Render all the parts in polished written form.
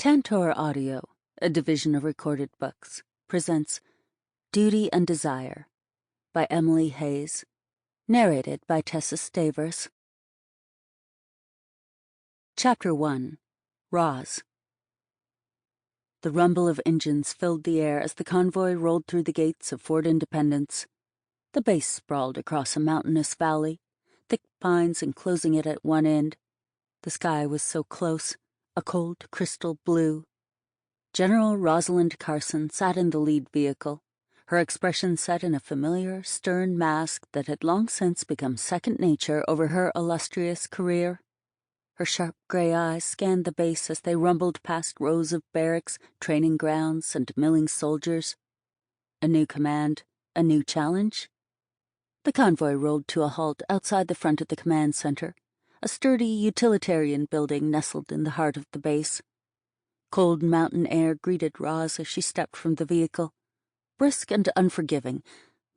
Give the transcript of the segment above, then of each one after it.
Tantor Audio, a division of Recorded Books, presents Duty and Desire by Emily Hayes, narrated by Tessa Stavers. Chapter 1. Ros. The rumble of engines filled the air as the convoy rolled through the gates of Fort Independence. The base sprawled across a mountainous valley, thick pines enclosing it at one end. The sky was so close, a cold crystal blue. General Ros Carson sat in the lead vehicle, her expression set in a familiar, stern mask that had long since become second nature over her illustrious career. Her sharp gray eyes scanned the base as they rumbled past rows of barracks, training grounds, and milling soldiers. A new command, a new challenge? The convoy rolled to a halt outside the front of the command center, a sturdy utilitarian building nestled in the heart of the base. Cold mountain air greeted Ros as she stepped from the vehicle, brisk and unforgiving,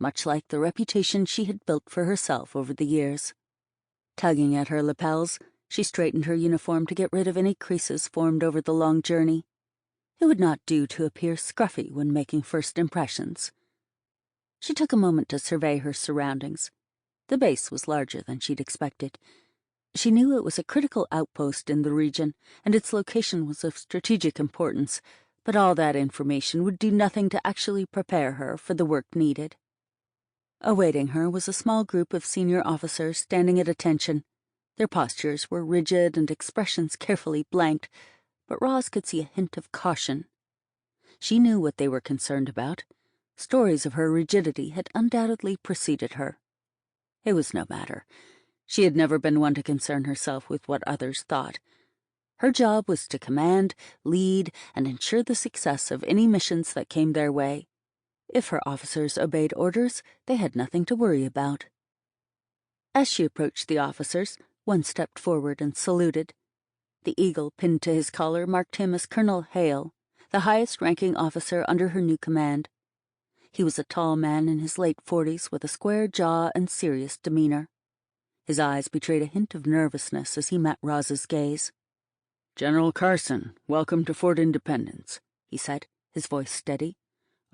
much like the reputation she had built for herself over the years. Tugging at her lapels, she straightened her uniform to get rid of any creases formed over the long journey. It would not do to appear scruffy when making first impressions. She took a moment to survey her surroundings. The base was larger than she'd expected. She knew it was a critical outpost in the region, and its location was of strategic importance, but all that information would do nothing to actually prepare her for the work needed. Awaiting her was a small group of senior officers standing at attention. Their postures were rigid and expressions carefully blanked, but Ros could see a hint of caution. She knew what they were concerned about. Stories of her rigidity had undoubtedly preceded her. It was no matter. She had never been one to concern herself with what others thought. Her job was to command, lead, and ensure the success of any missions that came their way. If her officers obeyed orders, they had nothing to worry about. As she approached the officers, one stepped forward and saluted. The eagle pinned to his collar marked him as Colonel Hale, the highest-ranking officer under her new command. He was a tall man in his late 40s with a square jaw and serious demeanor. His eyes betrayed a hint of nervousness as he met Ros's gaze. "General Carson, welcome to Fort Independence," he said, his voice steady.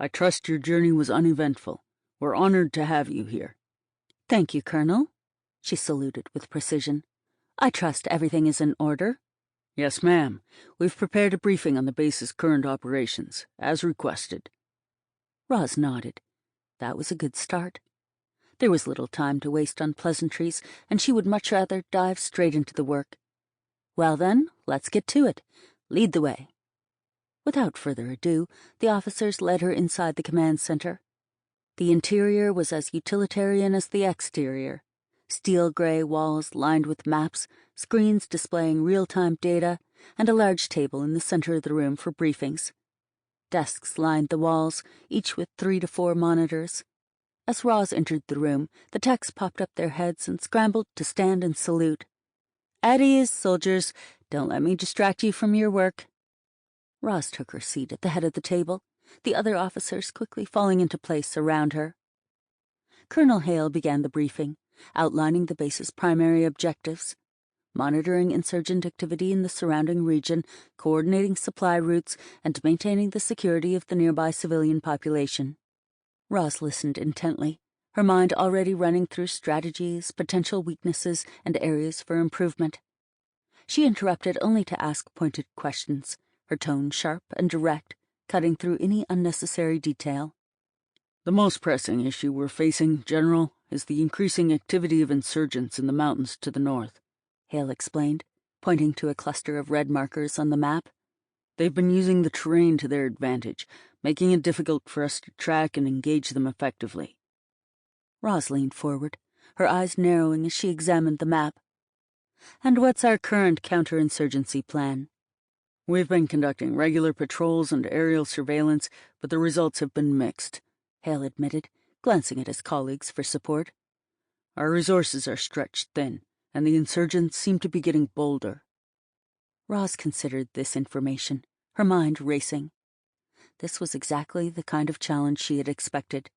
"I trust your journey was uneventful. We're honored to have you here." "Thank you, Colonel," she saluted with precision. "I trust everything is in order." "Yes, ma'am. We've prepared a briefing on the base's current operations, as requested." Ros nodded. That was a good start. There was little time to waste on pleasantries, and she would much rather dive straight into the work. "Well then, let's get to it. Lead the way." Without further ado, the officers led her inside the command center. The interior was as utilitarian as the exterior. Steel-gray walls lined with maps, screens displaying real-time data, and a large table in the center of the room for briefings. Desks lined the walls, each with 3 to 4 monitors. As Ros entered the room, the techs popped up their heads and scrambled to stand and salute. "At ease, soldiers. Don't let me distract you from your work." Ros took her seat at the head of the table, the other officers quickly falling into place around her. Colonel Hale began the briefing, outlining the base's primary objectives: monitoring insurgent activity in the surrounding region, coordinating supply routes, and maintaining the security of the nearby civilian population. Ros listened intently, her mind already running through strategies, potential weaknesses, and areas for improvement. She interrupted only to ask pointed questions, her tone sharp and direct, cutting through any unnecessary detail. "The most pressing issue we're facing, General, is the increasing activity of insurgents in the mountains to the north," Hale explained, pointing to a cluster of red markers on the map. "They've been using the terrain to their advantage, making it difficult for us to track and engage them effectively." Ros leaned forward, her eyes narrowing as she examined the map. "And what's our current counterinsurgency plan?" "We've been conducting regular patrols and aerial surveillance, but the results have been mixed," Hale admitted, glancing at his colleagues for support. "Our resources are stretched thin, and the insurgents seem to be getting bolder." Ros considered this information, her mind racing. This was exactly the kind of challenge she had expected.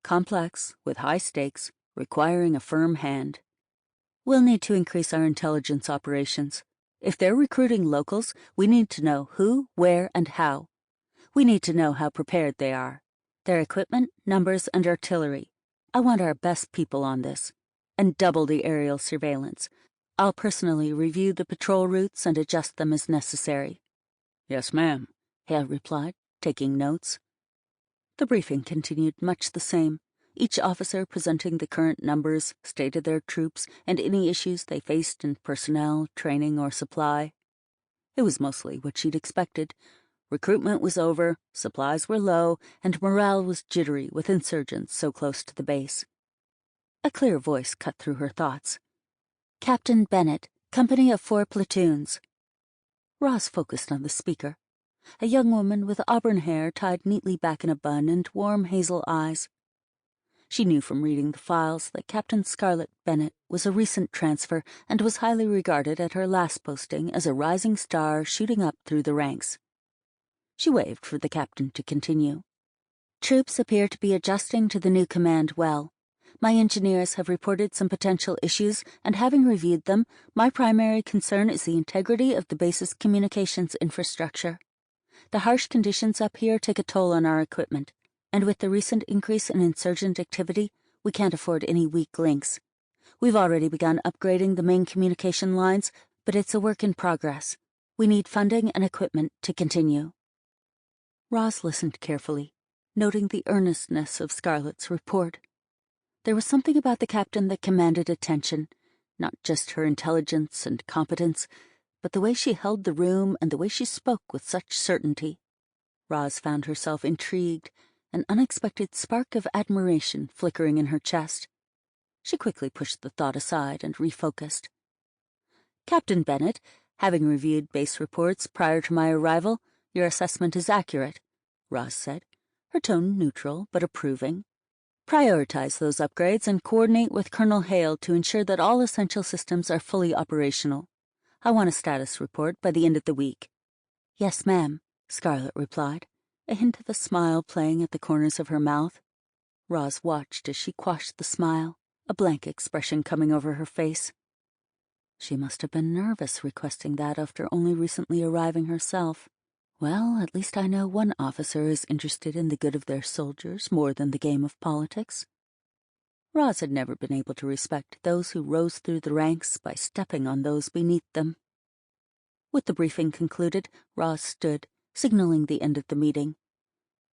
Complex, with high stakes, requiring a firm hand. "We'll need to increase our intelligence operations," If they're recruiting locals, we need to know who, where, and how. We need to know how prepared they are. Their equipment, numbers, and artillery. I want our best people on this. And double the aerial surveillance. I'll personally review the patrol routes and adjust them as necessary. Yes, ma'am, Hale replied, taking notes. The briefing continued much the same, each officer presenting the current numbers, state of their troops, and any issues they faced in personnel, training, or supply. It was mostly what she'd expected. Recruitment was over, supplies were low, and morale was jittery with insurgents so close to the base. A clear voice cut through her thoughts. Captain Bennett, company of 4 platoons. Ros focused on the speaker, a young woman with auburn hair tied neatly back in a bun and warm hazel eyes. She knew from reading the files that Captain Scarlett Bennett was a recent transfer and was highly regarded at her last posting as a rising star shooting up through the ranks. She waved for the captain to continue. Troops appear to be adjusting to the new command well. My engineers have reported some potential issues, and having reviewed them, my primary concern is the integrity of the base's communications infrastructure. The harsh conditions up here take a toll on our equipment, and with the recent increase in insurgent activity, we can't afford any weak links. We've already begun upgrading the main communication lines, but it's a work in progress. We need funding and equipment to continue. Ros listened carefully, noting the earnestness of Scarlett's report. There was something about the captain that commanded attention, not just her intelligence and competence, but the way she held the room and the way she spoke with such certainty. Ros found herself intrigued, an unexpected spark of admiration flickering in her chest. She quickly pushed the thought aside and refocused. Captain Bennett, having reviewed base reports prior to my arrival, your assessment is accurate, Ros said, her tone neutral but approving. Prioritize those upgrades and coordinate with Colonel Hale to ensure that all essential systems are fully operational. I want a status report by the end of the week. Yes, ma'am, Scarlett replied, a hint of a smile playing at the corners of her mouth. Ros watched as she quashed the smile, a blank expression coming over her face. She must have been nervous requesting that after only recently arriving herself. Well, at least I know one officer is interested in the good of their soldiers more than the game of politics. Ros had never been able to respect those who rose through the ranks by stepping on those beneath them. With the briefing concluded, Ros stood, signaling the end of the meeting.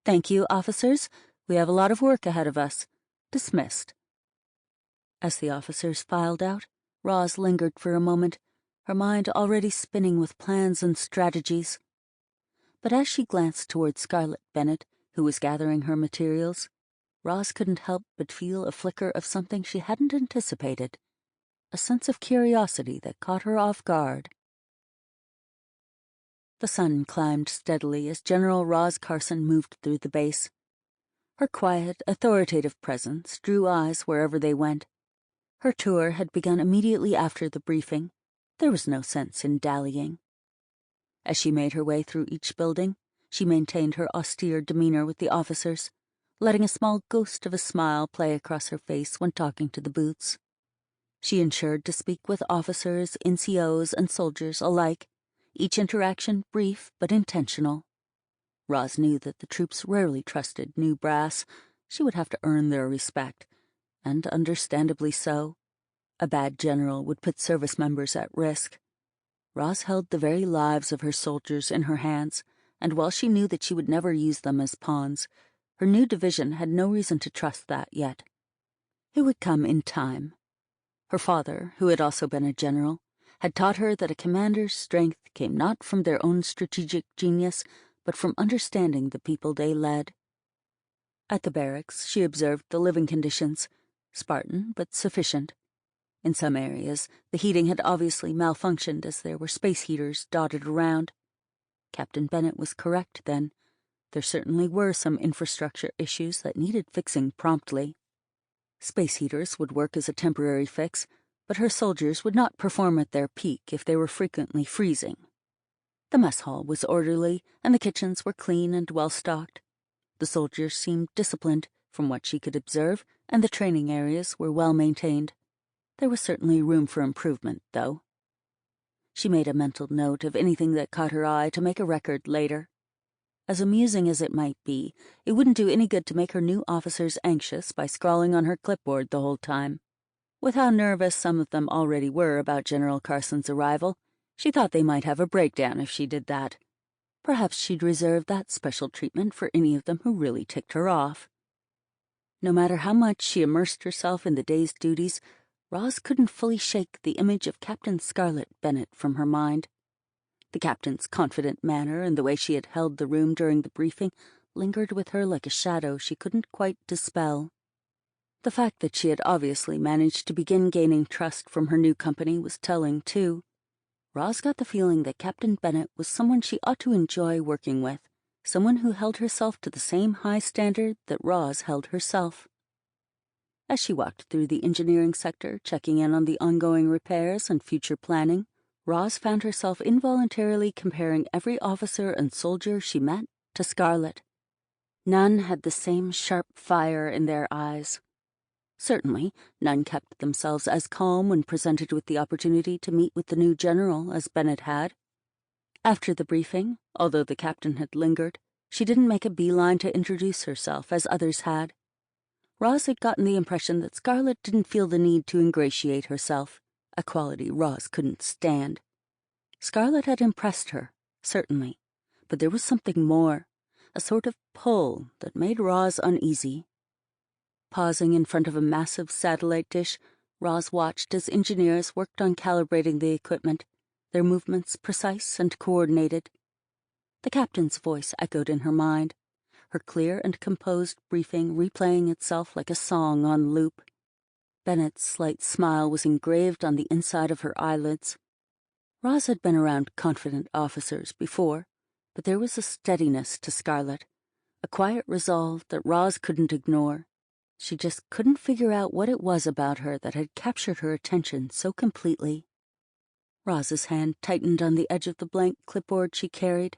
Thank you, officers. We have a lot of work ahead of us. Dismissed. As the officers filed out, Ros lingered for a moment, her mind already spinning with plans and strategies. But as she glanced toward Scarlett Bennett, who was gathering her materials, Ros couldn't help but feel a flicker of something she hadn't anticipated, a sense of curiosity that caught her off guard. The sun climbed steadily as General Ros Carson moved through the base. Her quiet, authoritative presence drew eyes wherever they went. Her tour had begun immediately after the briefing. There was no sense in dallying. As she made her way through each building, she maintained her austere demeanor with the officers, letting a small ghost of a smile play across her face when talking to the boots. She ensured to speak with officers, NCOs, and soldiers alike, each interaction brief but intentional. Ros knew that the troops rarely trusted new brass. She would have to earn their respect, and understandably so. A bad general would put service members at risk. Ros held the very lives of her soldiers in her hands, and while she knew that she would never use them as pawns, her new division had no reason to trust that yet. It would come in time. Her father, who had also been a general, had taught her that a commander's strength came not from their own strategic genius, but from understanding the people they led. At the barracks, she observed the living conditions, Spartan but sufficient. In some areas, the heating had obviously malfunctioned as there were space heaters dotted around. Captain Bennett was correct, then. There certainly were some infrastructure issues that needed fixing promptly. Space heaters would work as a temporary fix, but her soldiers would not perform at their peak if they were frequently freezing. The mess hall was orderly, and the kitchens were clean and well-stocked. The soldiers seemed disciplined, from what she could observe, and the training areas were well maintained. There was certainly room for improvement, though. She made a mental note of anything that caught her eye to make a record later. As amusing as it might be, it wouldn't do any good to make her new officers anxious by scrawling on her clipboard the whole time. With how nervous some of them already were about General Carson's arrival, she thought they might have a breakdown if she did that. Perhaps she'd reserve that special treatment for any of them who really ticked her off. No matter how much she immersed herself in the day's duties, Ros couldn't fully shake the image of Captain Scarlett Bennett from her mind. The captain's confident manner and the way she had held the room during the briefing lingered with her like a shadow she couldn't quite dispel. The fact that she had obviously managed to begin gaining trust from her new company was telling, too. Ros got the feeling that Captain Bennett was someone she ought to enjoy working with, someone who held herself to the same high standard that Ros held herself. As she walked through the engineering sector, checking in on the ongoing repairs and future planning, Ros found herself involuntarily comparing every officer and soldier she met to Scarlett. None had the same sharp fire in their eyes. Certainly, none kept themselves as calm when presented with the opportunity to meet with the new general as Bennett had. After the briefing, although the captain had lingered, she didn't make a beeline to introduce herself as others had. Ros had gotten the impression that Scarlett didn't feel the need to ingratiate herself, a quality Ros couldn't stand. Scarlett had impressed her, certainly, but there was something more, a sort of pull that made Ros uneasy. Pausing in front of a massive satellite dish, Ros watched as engineers worked on calibrating the equipment, their movements precise and coordinated. The captain's voice echoed in her mind, her clear and composed briefing replaying itself like a song on loop. Bennett's slight smile was engraved on the inside of her eyelids. Ros had been around confident officers before, but there was a steadiness to Scarlett, a quiet resolve that Ros couldn't ignore. She just couldn't figure out what it was about her that had captured her attention so completely. Ros's hand tightened on the edge of the blank clipboard she carried.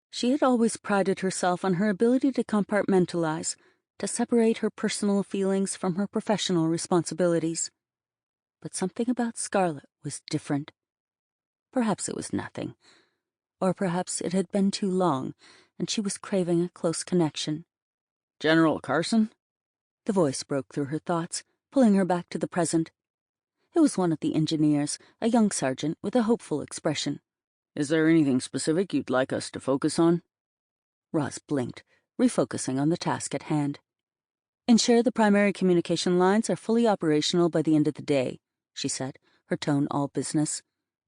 She had always prided herself on her ability to compartmentalize, to separate her personal feelings from her professional responsibilities. But something about Scarlett was different. Perhaps it was nothing, or perhaps it had been too long, and she was craving a close connection. General Carson? The voice broke through her thoughts, pulling her back to the present. It was one of the engineers, a young sergeant with a hopeful expression. Is there anything specific you'd like us to focus on? Ros blinked, refocusing on the task at hand. Ensure the primary communication lines are fully operational by the end of the day, she said, her tone all business.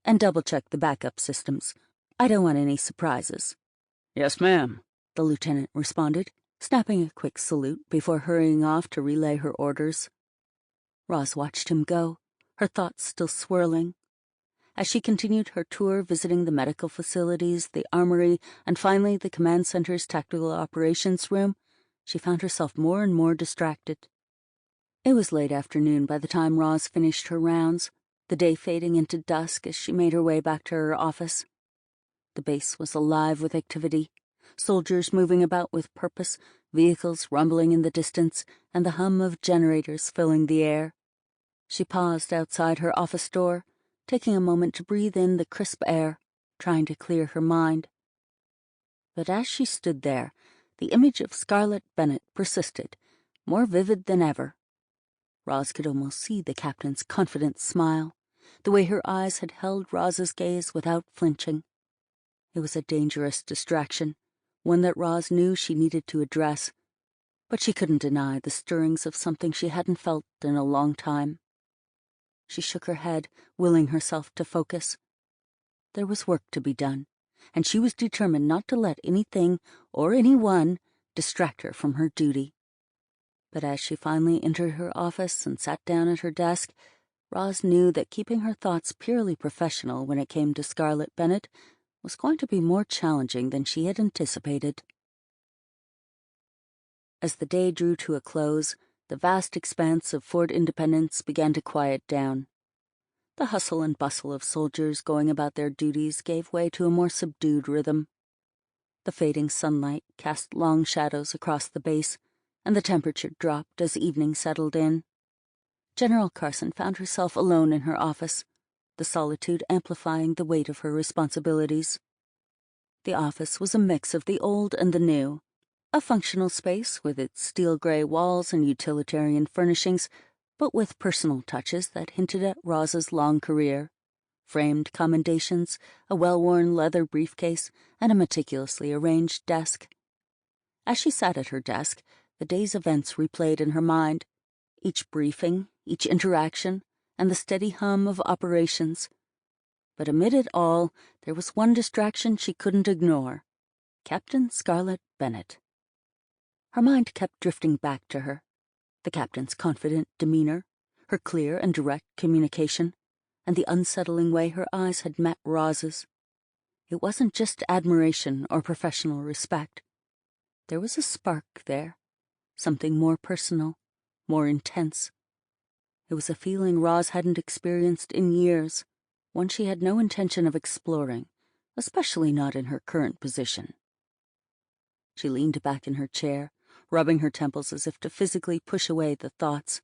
And double-check the backup systems. I don't want any surprises. Yes, ma'am, the lieutenant responded, snapping a quick salute before hurrying off to relay her orders. Ros watched him go, her thoughts still swirling. As she continued her tour visiting the medical facilities, the armory, and finally the command center's tactical operations room, she found herself more and more distracted. It was late afternoon by the time Ros finished her rounds, the day fading into dusk as she made her way back to her office. The base was alive with activity, soldiers moving about with purpose, vehicles rumbling in the distance, and the hum of generators filling the air. She paused outside her office door, taking a moment to breathe in the crisp air, trying to clear her mind. But as she stood there, the image of Scarlett Bennett persisted, more vivid than ever. Ros could almost see the captain's confident smile, the way her eyes had held Ros's gaze without flinching. It was a dangerous distraction, one that Ros knew she needed to address, but she couldn't deny the stirrings of something she hadn't felt in a long time. She shook her head, willing herself to focus. There was work to be done, and she was determined not to let anything or anyone distract her from her duty. But as she finally entered her office and sat down at her desk, Ros knew that keeping her thoughts purely professional when it came to Scarlett Bennett was going to be more challenging than she had anticipated. As the day drew to a close, the vast expanse of Fort Independence began to quiet down. The hustle and bustle of soldiers going about their duties gave way to a more subdued rhythm. The fading sunlight cast long shadows across the base, and the temperature dropped as evening settled in. General Carson found herself alone in her office. the solitude amplifying the weight of her responsibilities. The office was a mix of the old and the new, a functional space with its steel-gray walls and utilitarian furnishings, but with personal touches that hinted at Ros's long career. Framed commendations, a well-worn leather briefcase, and a meticulously arranged desk. As she sat at her desk, the day's events replayed in her mind, each briefing, each interaction, and the steady hum of operations. But amid it all, there was one distraction she couldn't ignore: Captain Scarlett Bennett. Her mind kept drifting back to her, the captain's confident demeanor, her clear and direct communication, and the unsettling way her eyes had met Ros's. It wasn't just admiration or professional respect. There was a spark there, something more personal, more intense. It was a feeling Ros hadn't experienced in years, one she had no intention of exploring, especially not in her current position. She leaned back in her chair, rubbing her temples as if to physically push away the thoughts.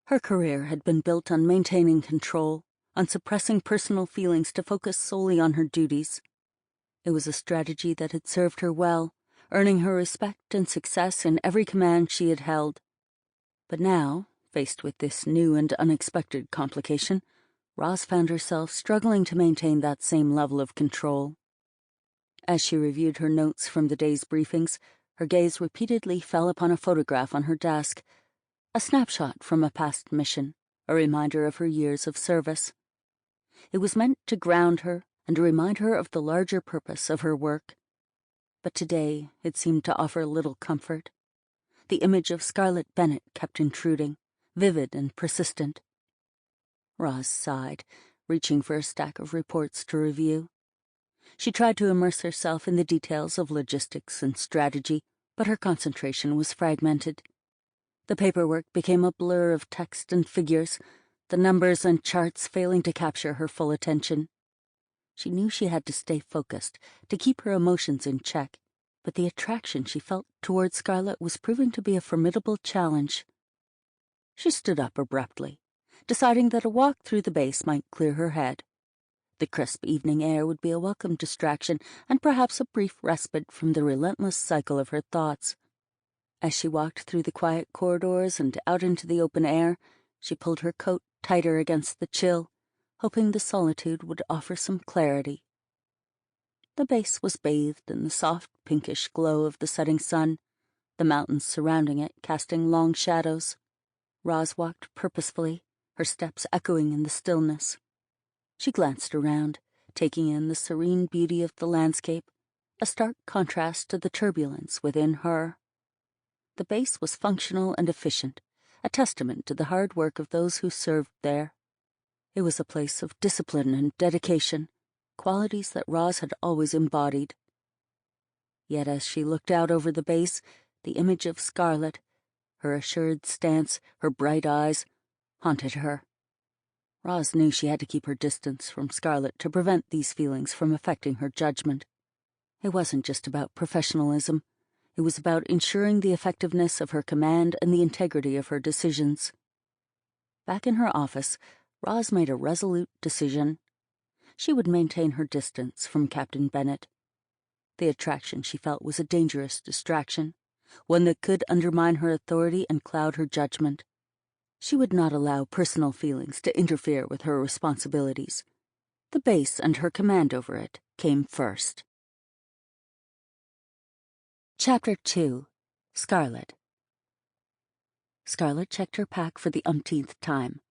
Her career had been built on maintaining control, on suppressing personal feelings to focus solely on her duties. It was a strategy that had served her well, earning her respect and success in every command she had held. But now, faced with this new and unexpected complication, Ros found herself struggling to maintain that same level of control. As she reviewed her notes from the day's briefings, her gaze repeatedly fell upon a photograph on her desk, a snapshot from a past mission, a reminder of her years of service. It was meant to ground her and to remind her of the larger purpose of her work. But today it seemed to offer little comfort. The image of Scarlett Bennett kept intruding, vivid and persistent. Ros sighed, reaching for a stack of reports to review. She tried to immerse herself in the details of logistics and strategy, but her concentration was fragmented. The paperwork became a blur of text and figures, the numbers and charts failing to capture her full attention. She knew she had to stay focused, to keep her emotions in check, but the attraction she felt toward Scarlett was proving to be a formidable challenge. She stood up abruptly, deciding that a walk through the base might clear her head. The crisp evening air would be a welcome distraction and perhaps a brief respite from the relentless cycle of her thoughts. As she walked through the quiet corridors and out into the open air, she pulled her coat tighter against the chill, hoping the solitude would offer some clarity. The base was bathed in the soft pinkish glow of the setting sun, the mountains surrounding it casting long shadows. Ros walked purposefully, her steps echoing in the stillness. She glanced around, taking in the serene beauty of the landscape, a stark contrast to the turbulence within her. The base was functional and efficient, a testament to the hard work of those who served there. It was a place of discipline and dedication, qualities that Ros had always embodied. Yet as she looked out over the base, the image of Scarlett, her assured stance, her bright eyes, haunted her. Ros knew she had to keep her distance from Scarlett to prevent these feelings from affecting her judgment. It wasn't just about professionalism. It was about ensuring the effectiveness of her command and the integrity of her decisions. Back in her office, Ros made a resolute decision. She would maintain her distance from Captain Bennett. The attraction she felt was a dangerous distraction, one that could undermine her authority and cloud her judgment. She would not allow personal feelings to interfere with her responsibilities. The base and her command over it came first. Chapter 2. Scarlett. Scarlett checked her pack for the umpteenth time.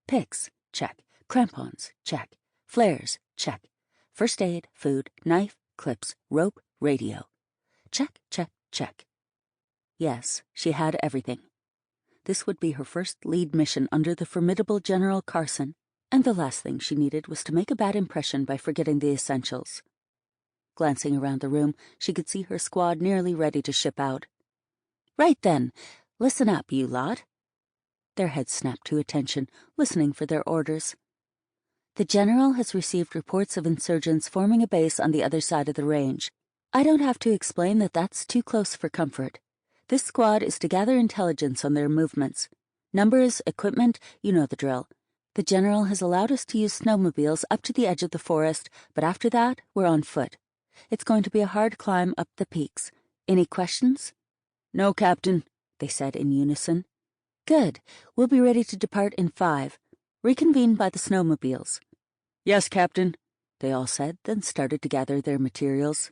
Picks, check. Crampons, check. Flares, check. First aid, food, knife, clips, rope, radio. Check, check, check. Yes, she had everything. This would be her first lead mission under the formidable General Carson, and the last thing she needed was to make a bad impression by forgetting the essentials. Glancing around the room, she could see her squad nearly ready to ship out. "Right then, listen up, you lot." Their heads snapped to attention, listening for their orders. "The General has received reports of insurgents forming a base on the other side of the range. I don't have to explain that that's too close for comfort. This squad is to gather intelligence on their movements. Numbers, equipment, you know the drill. The General has allowed us to use snowmobiles up to the edge of the forest, but after that, we're on foot. It's going to be a hard climb up the peaks. Any questions?" "No, Captain," they said in unison. "Good. We'll be ready to depart in 5. Reconvene by the snowmobiles." "Yes, Captain," they all said, then started to gather their materials.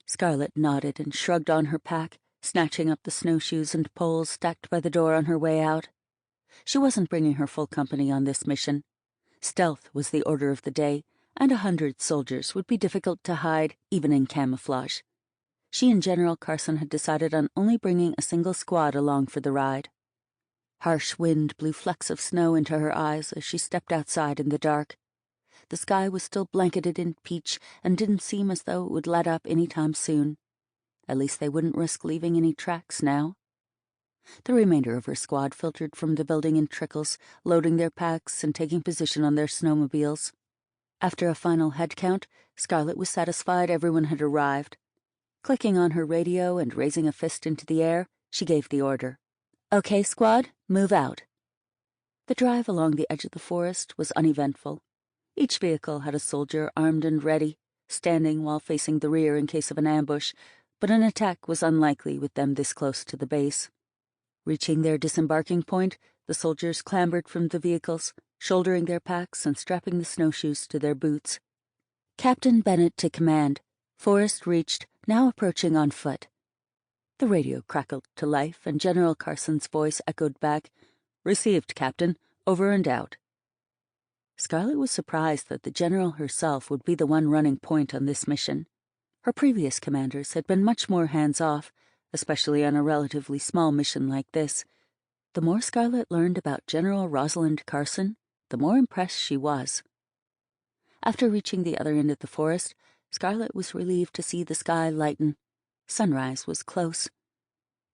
Scarlett nodded and shrugged on her pack, snatching up the snowshoes and poles stacked by the door on her way out. She wasn't bringing her full company on this mission. Stealth was the order of the day, and 100 soldiers would be difficult to hide, even in camouflage. She and General Carson had decided on only bringing a single squad along for the ride. Harsh wind blew flecks of snow into her eyes as she stepped outside in the dark. The sky was still blanketed in peach and didn't seem as though it would let up any time soon. At least they wouldn't risk leaving any tracks now. The remainder of her squad filtered from the building in trickles, loading their packs and taking position on their snowmobiles. After a final head count, Scarlett was satisfied everyone had arrived. Clicking on her radio and raising a fist into the air, she gave the order. "Okay, squad, move out." The drive along the edge of the forest was uneventful. Each vehicle had a soldier armed and ready, standing while facing the rear in case of an ambush, but an attack was unlikely with them this close to the base. Reaching their disembarking point, the soldiers clambered from the vehicles, shouldering their packs and strapping the snowshoes to their boots. Captain Bennett to command. Forest reached, now approaching on foot. The radio crackled to life, and General Carson's voice echoed back, "Received, Captain. Over and out." Scarlett was surprised that the General herself would be the one running point on this mission. Her previous commanders had been much more hands-off, especially on a relatively small mission like this. The more Scarlett learned about General Rosalind Carson, the more impressed she was. After reaching the other end of the forest, Scarlett was relieved to see the sky lighten. Sunrise was close.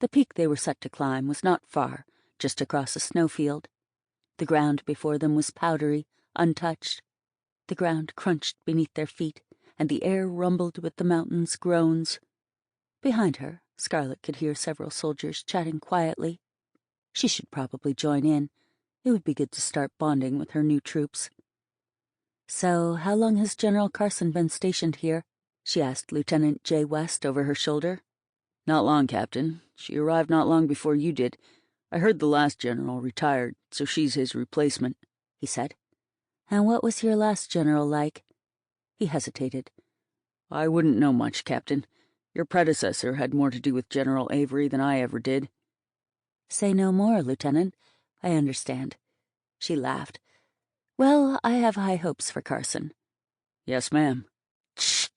The peak they were set to climb was not far, just across a snowfield. The ground before them was powdery, untouched. The ground crunched beneath their feet, and the air rumbled with the mountain's groans. Behind her, Scarlett could hear several soldiers chatting quietly. She should probably join in. It would be good to start bonding with her new troops. "So, how long has General Carson been stationed here?" she asked Lieutenant J. West over her shoulder. "Not long, Captain. She arrived not long before you did. I heard the last general retired, so she's his replacement," he said. "And what was your last general like?" He hesitated. "I wouldn't know much, Captain. Your predecessor had more to do with General Avery than I ever did." "Say no more, Lieutenant. I understand." She laughed. "Well, I have high hopes for Carson." "Yes, ma'am." "Shh!"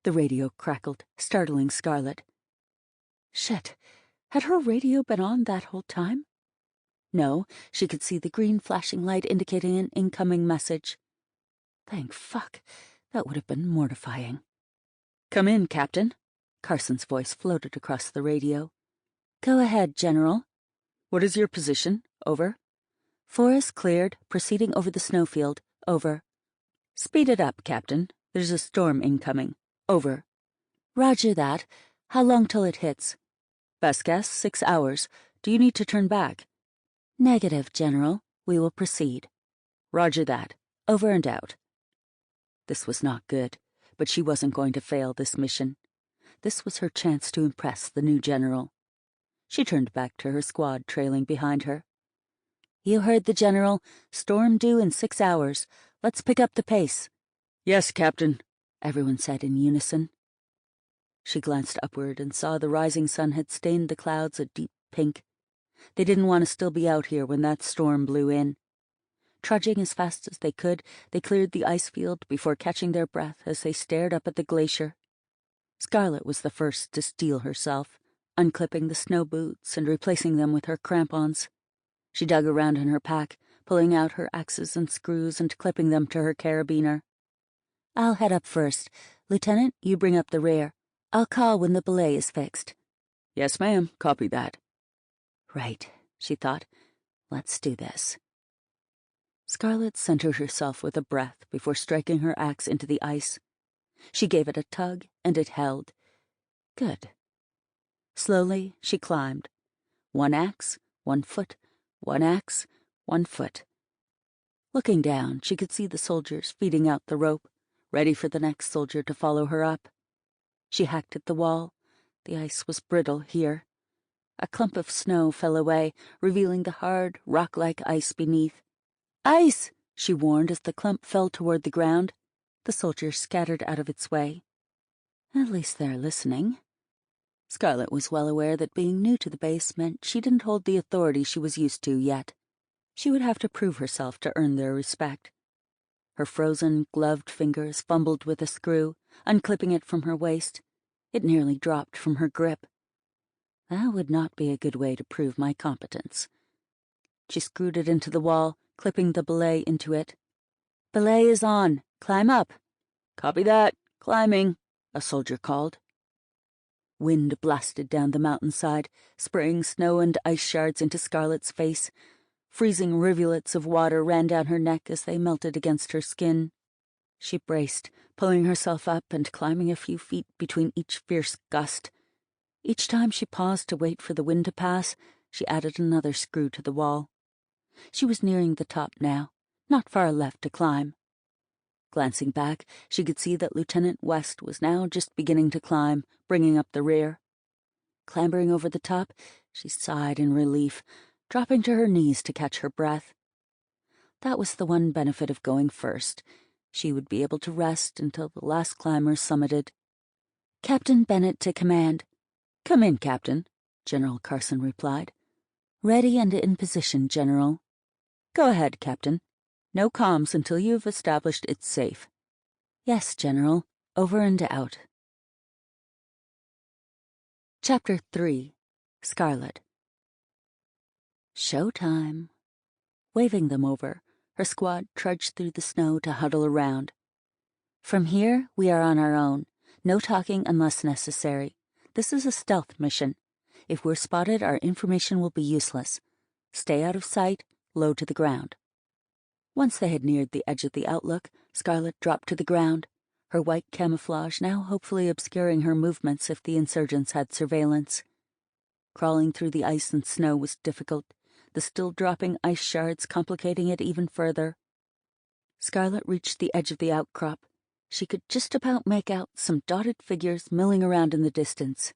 The radio crackled, startling Scarlett. Shit. Had her radio been on that whole time? No, she could see the green flashing light indicating an incoming message. Thank fuck. That would have been mortifying. "Come in, Captain." Carson's voice floated across the radio. "Go ahead, General." "What is your position? Over." "Forest cleared, proceeding over the snowfield. Over." "Speed it up, Captain. There's a storm incoming. Over." "Roger that. How long till it hits?" "Best guess, 6 hours. Do you need to turn back?" "Negative, General. We will proceed." "Roger that. Over and out." This was not good, but she wasn't going to fail this mission. This was her chance to impress the new general. She turned back to her squad trailing behind her. "You heard the General. Storm due in 6 hours. Let's pick up the pace." "Yes, Captain," everyone said in unison. She glanced upward and saw the rising sun had stained the clouds a deep pink. They didn't want to still be out here when that storm blew in. Trudging as fast as they could, they cleared the ice field before catching their breath as they stared up at the glacier. Scarlett was the first to steel herself, unclipping the snow boots and replacing them with her crampons. She dug around in her pack, pulling out her axes and screws and clipping them to her carabiner. "I'll head up first. Lieutenant, you bring up the rear. I'll call when the belay is fixed." "Yes, ma'am. Copy that." Right, she thought. Let's do this. Scarlett centered herself with a breath before striking her axe into the ice. She gave it a tug, and it held. Good. Slowly, she climbed. 1 axe, 1 foot, 1 axe, 1 foot. Looking down, she could see the soldiers feeding out the rope, ready for the next soldier to follow her up. She hacked at the wall. The ice was brittle here. A clump of snow fell away, revealing the hard, rock-like ice beneath. "Ice!" she warned as the clump fell toward the ground. The soldiers scattered out of its way. At least they're listening. Scarlett was well aware that being new to the base meant she didn't hold the authority she was used to yet. She would have to prove herself to earn their respect. Her frozen, gloved fingers fumbled with a screw, unclipping it from her waist. It nearly dropped from her grip. That would not be a good way to prove my competence. She screwed it into the wall, clipping the belay into it. "Belay is on. Climb up." "Copy that. Climbing," a soldier called. Wind blasted down the mountainside, spraying snow and ice shards into Scarlett's face. Freezing rivulets of water ran down her neck as they melted against her skin. She braced, pulling herself up and climbing a few feet between each fierce gust. Each time she paused to wait for the wind to pass, she added another screw to the wall. She was nearing the top now, not far left to climb. Glancing back, she could see that Lieutenant West was now just beginning to climb, bringing up the rear. Clambering over the top, she sighed in relief, dropping to her knees to catch her breath. That was the one benefit of going first. She would be able to rest until the last climber summited. "Captain Bennett to command." "Come in, Captain," General Carson replied. "Ready and in position, General." "Go ahead, Captain. No comms until you've established it's safe." "Yes, General. Over and out." Chapter 3. Scarlett. Showtime. Waving them over, her squad trudged through the snow to huddle around. "From here, we are on our own. No talking unless necessary. This is a stealth mission. If we're spotted, our information will be useless. Stay out of sight, low to the ground." Once they had neared the edge of the outlook, Scarlett dropped to the ground, her white camouflage now hopefully obscuring her movements if the insurgents had surveillance. Crawling through the ice and snow was difficult, the still-dropping ice shards complicating it even further. Scarlett reached the edge of the outcrop. She could just about make out some dotted figures milling around in the distance.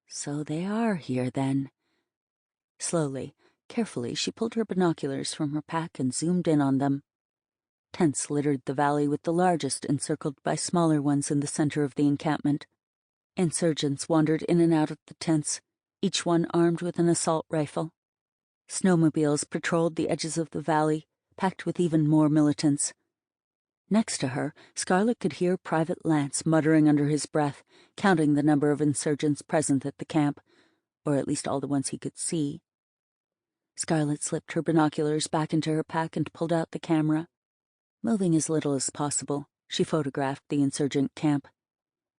So they are here, then. Slowly, carefully, she pulled her binoculars from her pack and zoomed in on them. Tents littered the valley, with the largest encircled by smaller ones in the center of the encampment. Insurgents wandered in and out of the tents, each one armed with an assault rifle. Snowmobiles patrolled the edges of the valley, packed with even more militants. Next to her, Scarlett could hear Private Lance muttering under his breath, counting the number of insurgents present at the camp, or at least all the ones he could see. Scarlett slipped her binoculars back into her pack and pulled out the camera. Moving as little as possible, she photographed the insurgent camp.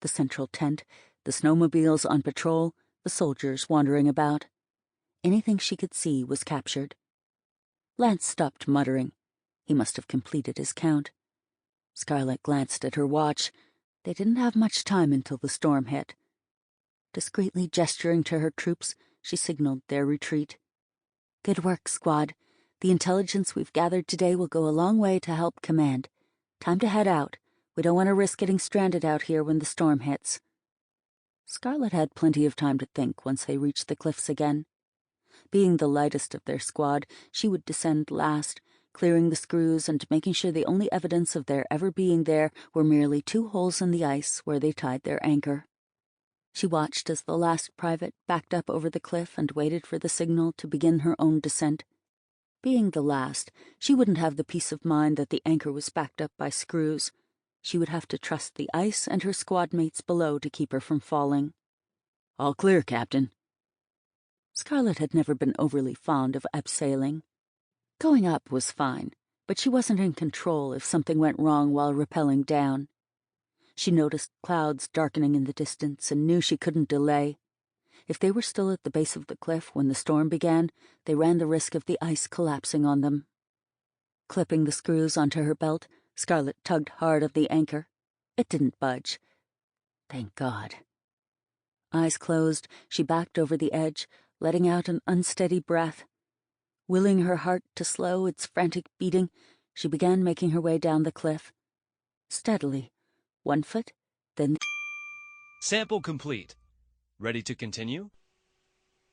The central tent, the snowmobiles on patrol, the soldiers wandering about. Anything she could see was captured. Lance stopped muttering. He must have completed his count. Scarlett glanced at her watch. They didn't have much time until the storm hit. Discreetly gesturing to her troops, she signaled their retreat. "Good work, squad. The intelligence we've gathered today will go a long way to help command. Time to head out. We don't want to risk getting stranded out here when the storm hits." Scarlett had plenty of time to think once they reached the cliffs again. Being the lightest of their squad, she would descend last, clearing the screws and making sure the only evidence of their ever being there were merely 2 holes in the ice where they tied their anchor. She watched as the last private backed up over the cliff and waited for the signal to begin her own descent. Being the last, she wouldn't have the peace of mind that the anchor was backed up by screws. She would have to trust the ice and her squad mates below to keep her from falling. "All clear, Captain." Scarlett had never been overly fond of abseiling. Going up was fine, but she wasn't in control if something went wrong while rappelling down. She noticed clouds darkening in the distance and knew she couldn't delay. If they were still at the base of the cliff when the storm began, they ran the risk of the ice collapsing on them. Clipping the screws onto her belt, Scarlett tugged hard at the anchor. It didn't budge. Thank God. Eyes closed, she backed over the edge, letting out an unsteady breath. Willing her heart to slow its frantic beating, She began making her way down the cliff. Steadily. 1 foot, then... Sample complete. Ready to continue?